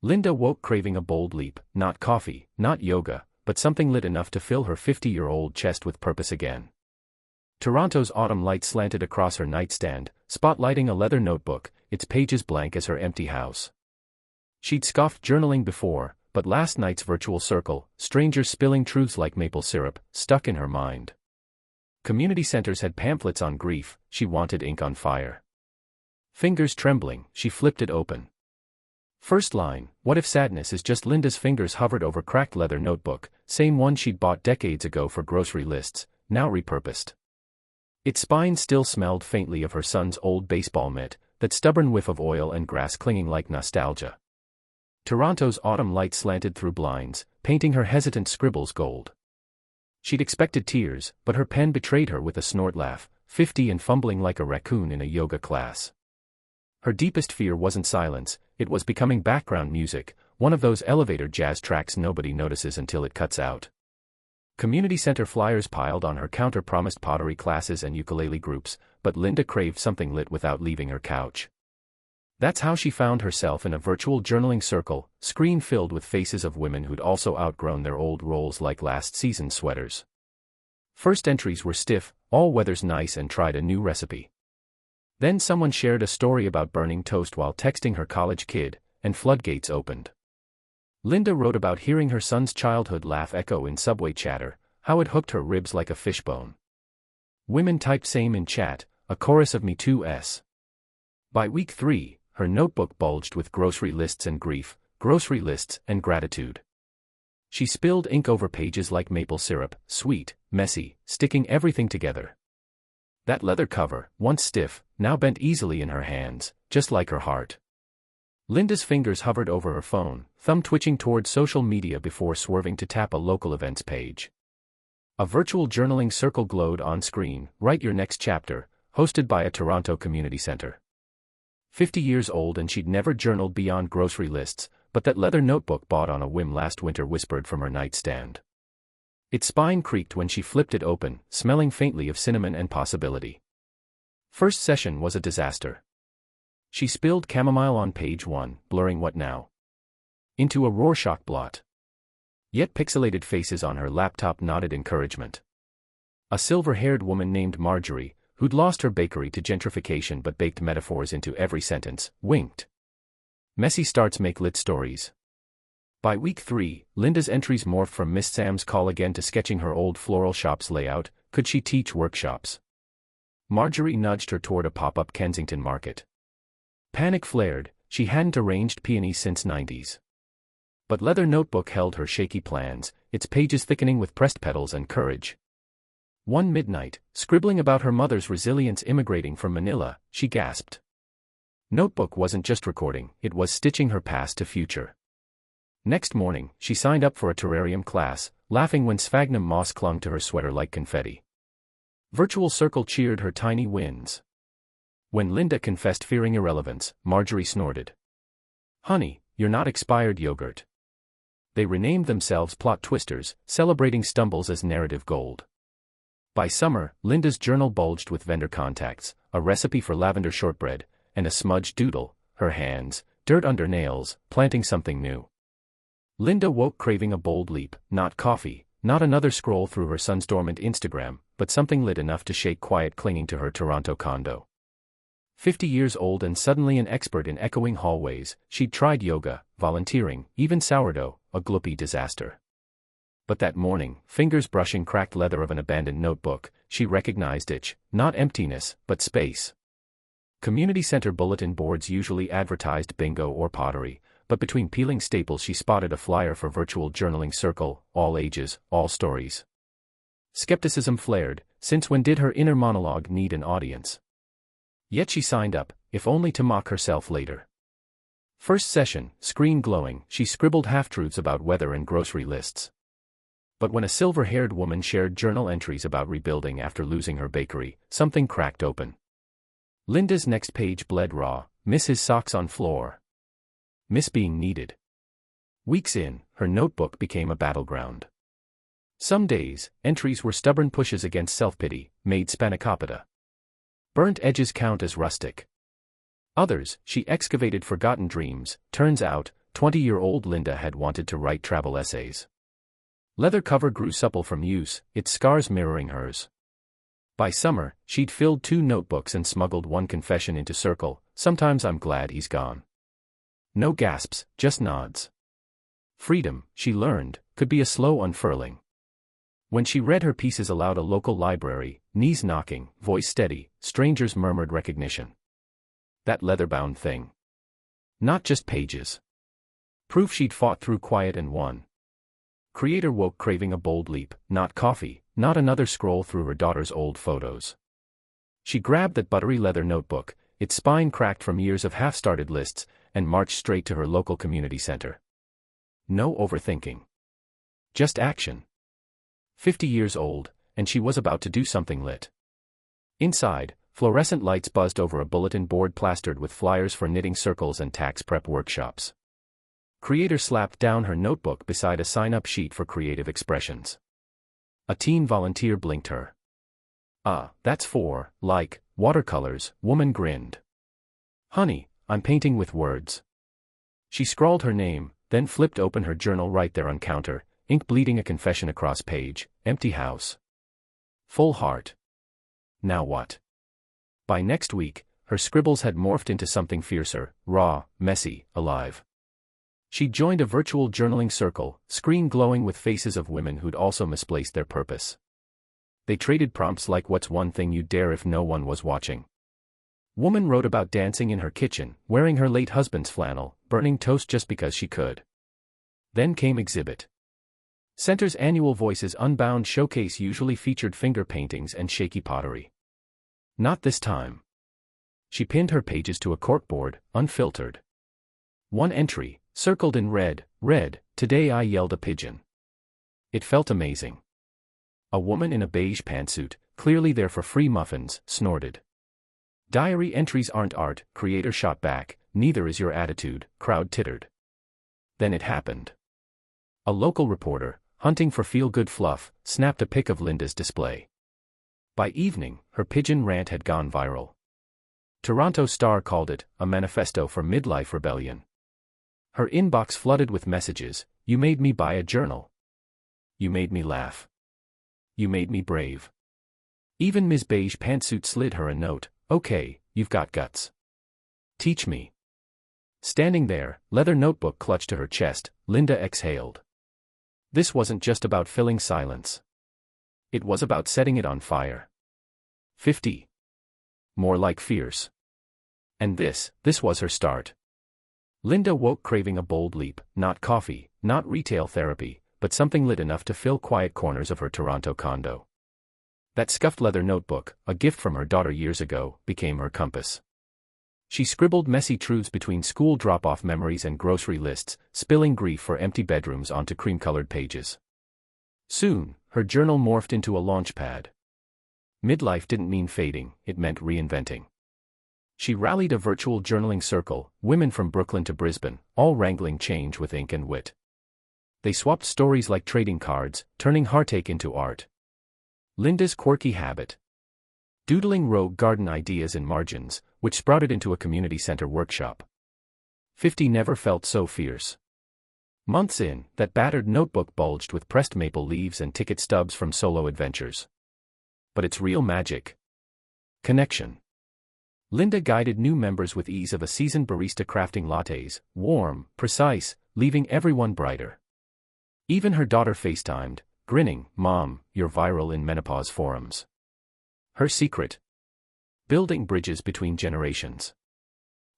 Linda woke craving a bold leap, not coffee, not yoga, but something lit enough to fill her 50-year-old chest with purpose again. Toronto's autumn light slanted across her nightstand, spotlighting a leather notebook, its pages blank as her empty house. She'd scoffed journaling before, but last night's virtual circle, strangers spilling truths like maple syrup, stuck in her mind. Community centers had pamphlets on grief, she wanted ink on fire. Fingers trembling, she flipped it open. First line, what if sadness is just Linda's fingers hovered over cracked leather notebook, same one she'd bought decades ago for grocery lists, now repurposed. Its spine still smelled faintly of her son's old baseball mitt, that stubborn whiff of oil and grass clinging like nostalgia. Toronto's autumn light slanted through blinds, painting her hesitant scribbles gold. She'd expected tears, but her pen betrayed her with a snort laugh, 50 and fumbling like a raccoon in a yoga class. Her deepest fear wasn't silence, it was becoming background music, one of those elevator jazz tracks nobody notices until it cuts out. Community center flyers piled on her counter promised pottery classes and ukulele groups, but Linda craved something lit without leaving her couch. That's how she found herself in a virtual journaling circle, screen filled with faces of women who'd also outgrown their old roles like last season's sweaters. First entries were stiff, all weather's nice and tried a new recipe. Then someone shared a story about burning toast while texting her college kid, and floodgates opened. Linda wrote about hearing her son's childhood laugh echo in subway chatter, how it hooked her ribs like a fishbone. Women typed same in chat, a chorus of Me Too-s. By week 3, her notebook bulged with grocery lists and grief, grocery lists and gratitude. She spilled ink over pages like maple syrup, sweet, messy, sticking everything together. That leather cover, once stiff, now bent easily in her hands, just like her heart. Linda's fingers hovered over her phone, thumb twitching toward social media before swerving to tap a local events page. A virtual journaling circle glowed on screen, Write Your Next Chapter, hosted by a Toronto community center. 50 years old and she'd never journaled beyond grocery lists, but that leather notebook bought on a whim last winter whispered from her nightstand. Its spine creaked when she flipped it open, smelling faintly of cinnamon and possibility. First session was a disaster. She spilled chamomile on page 1, blurring what now? Into a Rorschach blot. Yet pixelated faces on her laptop nodded encouragement. A silver-haired woman named Marjorie, who'd lost her bakery to gentrification but baked metaphors into every sentence, winked. Messy starts make lit stories. By week 3, Linda's entries morphed from Miss Sam's call again to sketching her old floral shop's layout. Could she teach workshops? Marjorie nudged her toward a pop-up Kensington market. Panic flared, she hadn't arranged peonies since 90s. But leather notebook held her shaky plans, its pages thickening with pressed petals and courage. One midnight, scribbling about her mother's resilience immigrating from Manila, she gasped. Notebook wasn't just recording, it was stitching her past to future. Next morning, she signed up for a terrarium class, laughing when sphagnum moss clung to her sweater like confetti. Virtual Circle cheered her tiny wins. When Linda confessed fearing irrelevance, Marjorie snorted. Honey, you're not expired yogurt. They renamed themselves Plot Twisters, celebrating stumbles as narrative gold. By summer, Linda's journal bulged with vendor contacts, a recipe for lavender shortbread, and a smudged doodle, her hands, dirt under nails, planting something new. Linda woke craving a bold leap, not coffee, not another scroll through her son's dormant Instagram, but something lit enough to shake quiet clinging to her Toronto condo. 50 years old and suddenly an expert in echoing hallways, she'd tried yoga, volunteering, even sourdough, a gloopy disaster. But that morning, fingers brushing cracked leather of an abandoned notebook, she recognized itch, not emptiness, but space. Community center bulletin boards usually advertised bingo or pottery, but between peeling staples she spotted a flyer for virtual journaling circle, all ages, all stories. Skepticism flared, since when did her inner monologue need an audience? Yet she signed up, if only to mock herself later. First session, screen glowing, she scribbled half-truths about weather and grocery lists. But when a silver-haired woman shared journal entries about rebuilding after losing her bakery, something cracked open. Linda's next page bled raw, miss his socks on floor. Miss being needed. Weeks in, her notebook became a battleground. Some days, entries were stubborn pushes against self-pity, made spanakopita. Burnt edges count as rustic. Others, she excavated forgotten dreams. Turns out, 20-year-old Linda had wanted to write travel essays. Leather cover grew supple from use, its scars mirroring hers. By summer, she'd filled 2 notebooks and smuggled 1 confession into Circle. Sometimes I'm glad he's gone. No gasps, just nods. Freedom, she learned, could be a slow unfurling. When she read her pieces aloud at a local library, knees knocking, voice steady, strangers murmured recognition. That leather-bound thing. Not just pages. Proof she'd fought through quiet and won. Creator woke craving a bold leap, not coffee, not another scroll through her daughter's old photos. She grabbed that buttery leather notebook, its spine cracked from years of half-started lists, and marched straight to her local community center. No overthinking. Just action. 50 years old, and she was about to do something lit. Inside, fluorescent lights buzzed over a bulletin board plastered with flyers for knitting circles and tax prep workshops. Creator slapped down her notebook beside a sign-up sheet for creative expressions. A teen volunteer blinked her. That's for, like, watercolors, woman grinned. Honey, I'm painting with words. She scrawled her name, then flipped open her journal right there on counter, ink bleeding a confession across page, empty house. Full heart. Now what? By next week, her scribbles had morphed into something fiercer, raw, messy, alive. She joined a virtual journaling circle, screen glowing with faces of women who'd also misplaced their purpose. They traded prompts like what's one thing you'd dare if no one was watching. Woman wrote about dancing in her kitchen, wearing her late husband's flannel, burning toast just because she could. Then came Exhibit. Center's annual Voices Unbound showcase usually featured finger paintings and shaky pottery. Not this time. She pinned her pages to a corkboard, unfiltered. One entry, circled in red, read, "Today I yelled a pigeon." It felt amazing. A woman in a beige pantsuit, clearly there for free muffins, snorted. Diary entries aren't art, creator shot back, neither is your attitude, crowd tittered. Then it happened. A local reporter, hunting for feel-good fluff, snapped a pic of Linda's display. By evening, her pigeon rant had gone viral. Toronto Star called it a manifesto for midlife rebellion. Her inbox flooded with messages: "You made me buy a journal. You made me laugh. You made me brave." Even Ms. Beige Pantsuit slid her a note: "Okay, you've got guts. Teach me." Standing there, leather notebook clutched to her chest, Linda exhaled. This wasn't just about filling silence. It was about setting it on fire. 50. More like fierce. And this was her start. Linda woke craving a bold leap, not coffee, not retail therapy, but something lit enough to fill quiet corners of her Toronto condo. That scuffed leather notebook, a gift from her daughter years ago, became her compass. She scribbled messy truths between school drop-off memories and grocery lists, spilling grief for empty bedrooms onto cream-colored pages. Soon, her journal morphed into a launchpad. Midlife didn't mean fading, it meant reinventing. She rallied a virtual journaling circle, women from Brooklyn to Brisbane, all wrangling change with ink and wit. They swapped stories like trading cards, turning heartache into art. Linda's quirky habit. Doodling rogue garden ideas in margins, which sprouted into a community center workshop. 50 never felt so fierce. Months in, that battered notebook bulged with pressed maple leaves and ticket stubs from solo adventures. But it's real magic. Connection. Linda guided new members with ease of a seasoned barista crafting lattes, warm, precise, leaving everyone brighter. Even her daughter FaceTimed, grinning, "Mom, you're viral in menopause forums." Her secret? Building bridges between generations.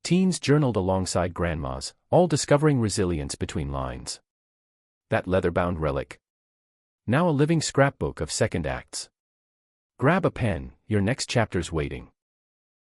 Teens journaled alongside grandmas, all discovering resilience between lines. That leather-bound relic. Now a living scrapbook of second acts. Grab a pen, your next chapter's waiting.